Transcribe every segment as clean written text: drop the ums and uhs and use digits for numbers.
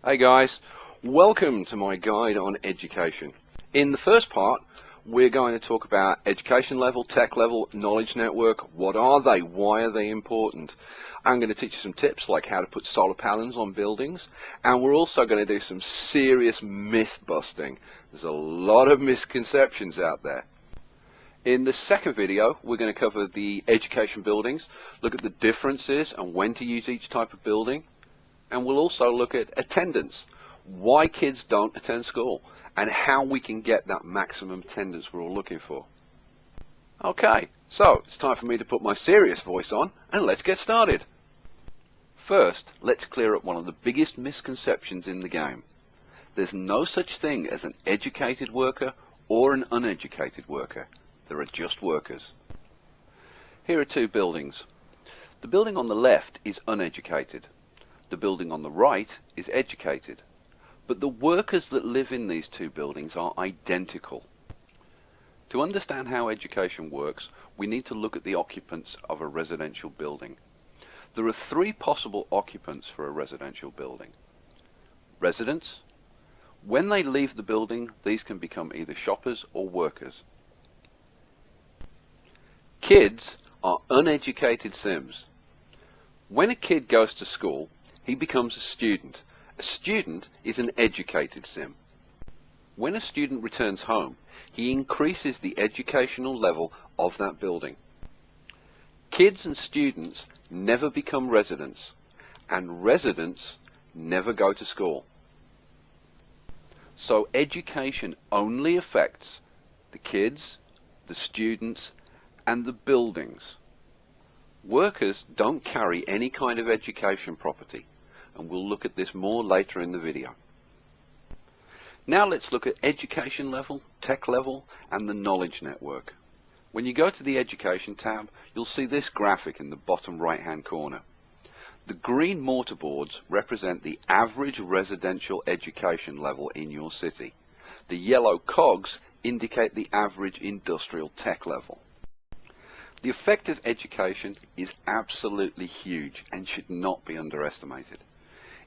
Hey guys, welcome to my guide on education. In the first part, we're going to talk about education level, tech level, knowledge network. What are they? Why are they important? I'm going to teach you some tips like how to put solar panels on buildings, and we're also going to do some serious myth busting. There's a lot of misconceptions out there. In the second video, we're going to cover the education buildings, look at the differences and when to use each type of building. And we'll also look at attendance, why kids don't attend school, and how we can get that maximum attendance we're all looking for. Okay, so it's time for me to put my serious voice on, and let's get started. First, let's clear up one of the biggest misconceptions in the game. There's no such thing as an educated worker or an uneducated worker. There are just workers. Here are two buildings. The building on the left is uneducated. The building on the right is educated, but the workers that live in these two buildings are identical. To understand how education works, we need to look at the occupants of a residential building. There are three possible occupants for a residential building. Residents. When they leave the building, these can become either shoppers or workers. Kids are uneducated Sims. When a kid goes to school, he becomes a student. A student is an educated Sim. When a student returns home, he increases the educational level of that building. Kids and students never become residents, and residents never go to school. So education only affects the kids, the students, and the buildings. Workers don't carry any kind of education property, and we'll look at this more later in the video. Now let's look at education level, tech level, and the knowledge network. When you go to the education tab, you'll see this graphic in the bottom right hand corner. The green mortarboards represent the average residential education level in your city. The yellow cogs indicate the average industrial tech level. The effect of education is absolutely huge and should not be underestimated.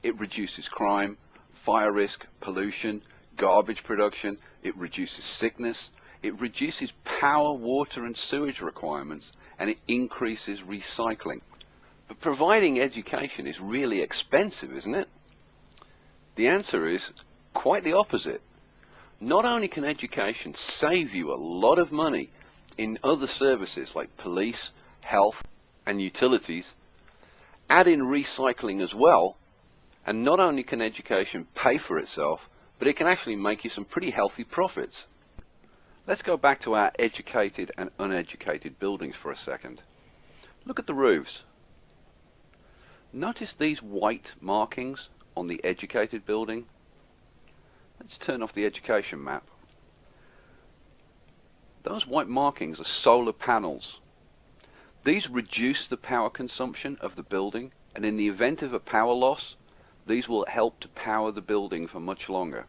It reduces crime, fire risk, pollution, garbage production, it reduces sickness, it reduces power, water and sewage requirements, and it increases recycling. But providing education is really expensive, isn't it? The answer is quite the opposite. Not only can education save you a lot of money in other services like police, health and utilities, add in recycling as well, and not only can education pay for itself, but it can actually make you some pretty healthy profits. Let's go back to our educated and uneducated buildings for a second. Look at the roofs. Notice these white markings on the educated building. Let's turn off the education map. Those white markings are solar panels. These reduce the power consumption of the building, and in the event of a power loss, these will help to power the building for much longer.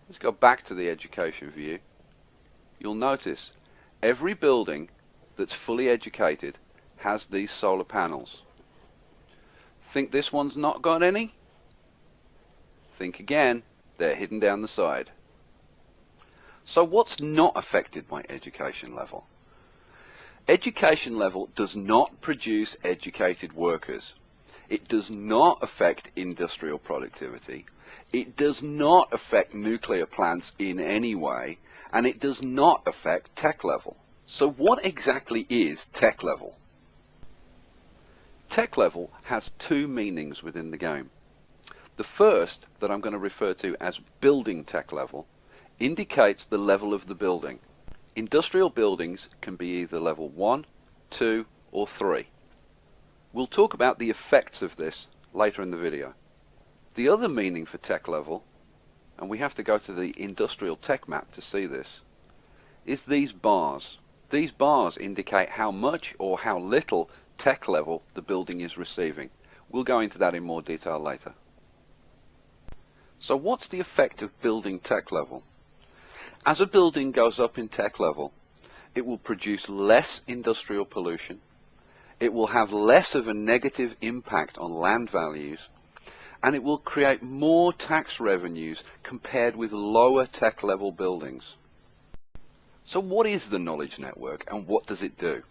Let's go back to the education view. You'll notice every building that's fully educated has these solar panels. Think this one's not got any? Think again, they're hidden down the side. So what's not affected by education level? Education level does not produce educated workers. It does not affect industrial productivity. It does not affect nuclear plants in any way, and it does not affect tech level. So what exactly is tech level? Tech level has two meanings within the game. The first, that I'm going to refer to as building tech level, indicates the level of the building. Industrial buildings can be either level 1, 2 or 3. We'll talk about the effects of this later in the video. The other meaning for tech level, and we have to go to the industrial tech map to see this, is these bars. These bars indicate how much or how little tech level the building is receiving. We'll go into that in more detail later. So what's the effect of building tech level? As a building goes up in tech level, it will produce less industrial pollution, it will have less of a negative impact on land values, and it will create more tax revenues compared with lower tech level buildings. So what is the knowledge network and what does it do?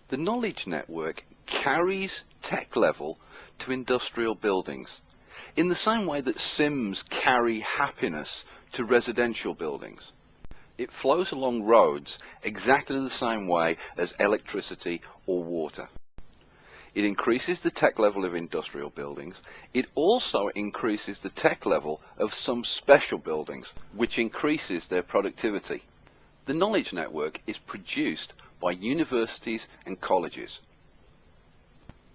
The knowledge network carries tech level to industrial buildings in the same way that Sims carry happiness to residential buildings. It flows along roads exactly the same way as electricity or water. It increases the tech level of industrial buildings. It also increases the tech level of some special buildings, which increases their productivity. The knowledge network is produced by universities and colleges.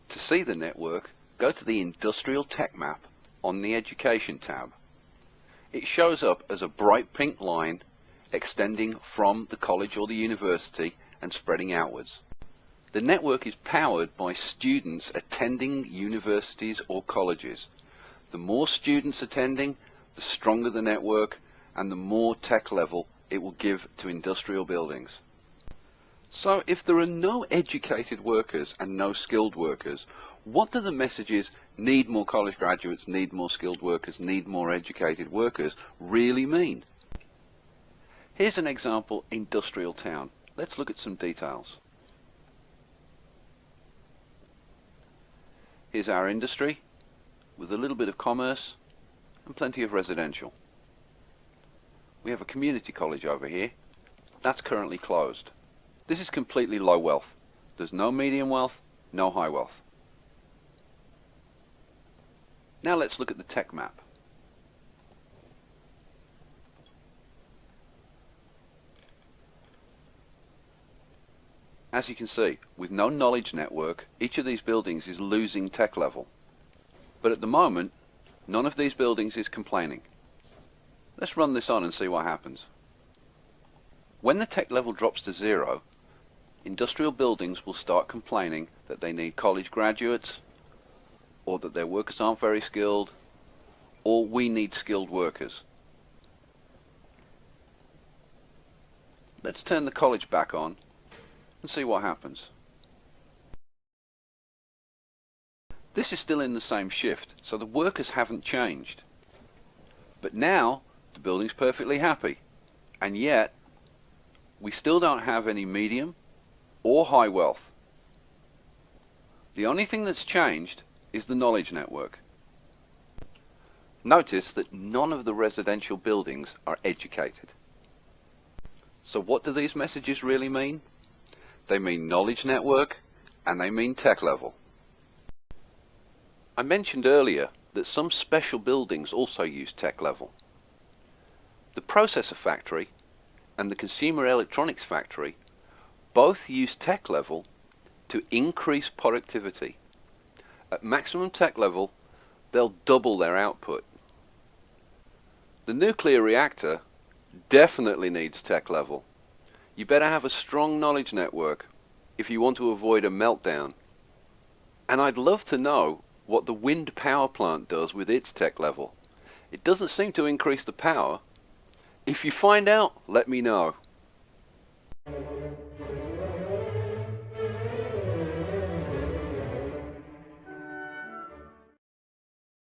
To see the network, go to the Industrial Tech Map on the Education tab. It shows up as a bright pink line extending from the college or the university and spreading outwards. The network is powered by students attending universities or colleges. The more students attending, the stronger the network and the more tech level it will give to industrial buildings. So if there are no educated workers and no skilled workers, what do the messages "need more college graduates, need more skilled workers, need more educated workers" really mean? Here's an example industrial town. Let's look at some details. Here's our industry with a little bit of commerce and plenty of residential. We have a community college over here. That's currently closed. This is completely low wealth. There's no medium wealth, no high wealth. Now let's look at the tech map. As you can see, with no knowledge network, each of these buildings is losing tech level. But at the moment, none of these buildings is complaining. Let's run this on and see what happens. When the tech level drops to 0, industrial buildings will start complaining that they need college graduates, or that their workers aren't very skilled, or we need skilled workers. Let's turn the college back on and see what happens. This is still in the same shift, so the workers haven't changed. But now the building's perfectly happy, and yet we still don't have any medium or high wealth. The only thing that's changed is the knowledge network. Notice that none of the residential buildings are educated. So what do these messages really mean? They mean knowledge network and they mean tech level. I mentioned earlier that some special buildings also use tech level. The processor factory and the consumer electronics factory both use tech level to increase productivity. At maximum tech level, they'll double their output. The nuclear reactor definitely needs tech level. You better have a strong knowledge network if you want to avoid a meltdown. And I'd love to know what the wind power plant does with its tech level. It doesn't seem to increase the power. If you find out, let me know.